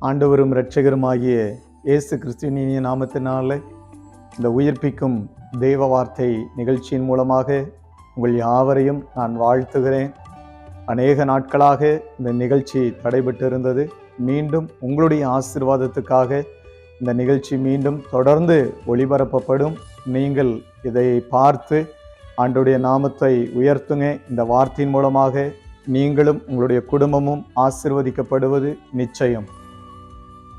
ஆண்டவரும் இரட்சகருமாகிய இயேசு கிறிஸ்துவின் இனிய நாமத்தினாலே இந்த உயிர்ப்பிக்கும் தெய்வ வார்த்தை நிகழ்ச்சியின் மூலமாக உங்கள் யாவரையும் நான் வாழ்த்துகிறேன். அநேக நாட்களாக இந்த நிகழ்ச்சி தடைபட்டு இருந்தது. மீண்டும் உங்களுடைய ஆசீர்வாதத்துக்காக இந்த நிகழ்ச்சி மீண்டும் தொடர்ந்து ஒளிபரப்பப்படும். நீங்கள் இதை பார்த்து ஆண்டவருடைய நாமத்தை உயர்த்துங்க. இந்த வார்த்தையின் மூலமாக நீங்களும் உங்களுடைய குடும்பமும் ஆசீர்வதிக்கப்படுவது நிச்சயம்.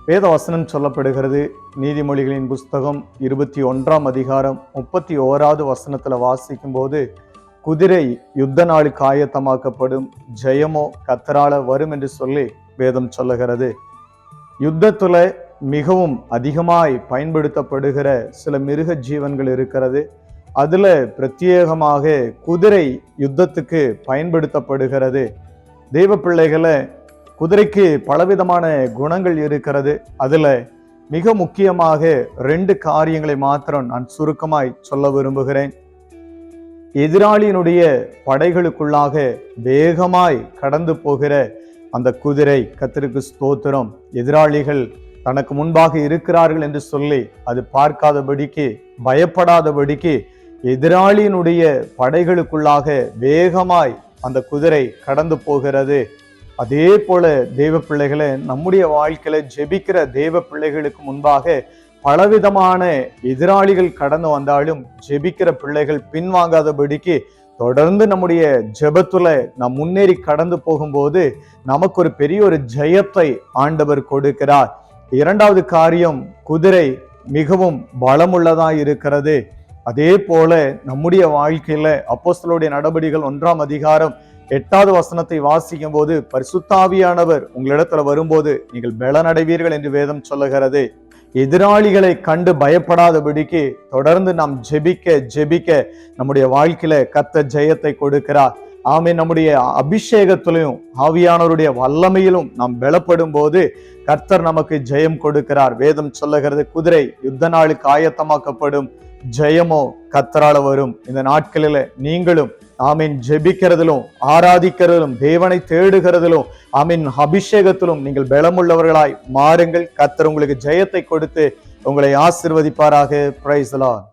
வேத வசனம் சொல்லப்படுகிறது. நீதிமொழிகளின் புஸ்தகம் 21ஆம் அதிகாரம் 31வது வசனத்துல வாசிக்கும் போது, குதிரை யுத்த நாளுக்கு ஆயத்தமாக்கப்படும், ஜெயமோ கர்த்தரால வரும் என்று சொல்லி வேதம் சொல்லுகிறது. யுத்தத்துல மிகவும் அதிகமாய் பயன்படுத்தப்படுகிற சில மிருக ஜீவன்கள் இருக்கிறது. அதுல பிரத்யேகமாக குதிரை யுத்தத்துக்கு பயன்படுத்தப்படுகிறது. தெய்வ பிள்ளைகளை, குதிரைக்கு பலவிதமான குணங்கள் இருக்கிறது. அதுல மிக முக்கியமாக 2 காரியங்களை மாத்திரம் நான் சுருக்கமாய் சொல்ல விரும்புகிறேன். எதிராளியினுடைய படைகளுக்குள்ளாக வேகமாய் கடந்து போகிற அந்த குதிரை, கர்த்தருக்கு ஸ்தோத்திரம், எதிராளிகள் தனக்கு முன்பாக இருக்கிறார்கள் என்று சொல்லி அது பார்க்காதபடிக்கு, பயப்படாதபடிக்கு எதிராளியினுடைய படைகளுக்குள்ளாக வேகமாய் அந்த குதிரை கடந்து போகிறது. அதே போல தெய்வ பிள்ளைகளை, நம்முடைய வாழ்க்கையில ஜெபிக்கிற தெய்வ பிள்ளைகளுக்கு முன்பாக பலவிதமான எதிராளிகள் கடந்து வந்தாலும் ஜெபிக்கிற பிள்ளைகள் பின்வாங்காதபடிக்கு தொடர்ந்து நம்முடைய ஜெபத்துல நாம் முன்னேறி கடந்து போகும்போது நமக்கு ஒரு பெரிய ஒரு ஜெயத்தை ஆண்டவர் கொடுக்கிறார். 2வது காரியம், குதிரை மிகவும் பலமுள்ளதா இருக்கிறது. அதே போல நம்முடைய வாழ்க்கையில அப்போஸ்தலருடைய நடபடிகள் 1ஆம் அதிகாரம் 8வது வசனத்தை வாசிக்கும் போது, பரிசுத்தாவியானவர் உங்களிடத்துல வரும்போது நீங்கள் பலனடைவீர்கள் என்று வேதம் சொல்லுகிறது. எதிராளிகளை கண்டு பயப்படாதபடிக்கு தொடர்ந்து நாம் ஜெபிக்க நம்முடைய வாழ்க்கையில கர்த்தர் ஜெயத்தை கொடுக்கிறார். ஆமென். நம்முடைய அபிஷேகத்திலும் ஆவியானவருடைய வல்லமையிலும் நாம் பலப்படும் போது கர்த்தர் நமக்கு ஜெயம் கொடுக்கிறார். வேதம் சொல்லுகிறது, குதிரை யுத்த நாளுக்கு ஆயத்தமாக்கப்படும், ஜெயமோ கர்த்தரால வரும். இந்த நாட்களில நீங்களும் ஆமீன் ஜெபிக்கிறதிலும் ஆராதிக்கிறதிலும் தேவனை தேடுகிறதிலும் ஆமீன் அபிஷேகத்திலும் நீங்கள் பலமுள்ளவர்களாய் மாறுங்கள். கர்த்தர் உங்களுக்கு ஜெயத்தை கொடுத்து உங்களை ஆசீர்வதிப்பாராக. Praise the Lord.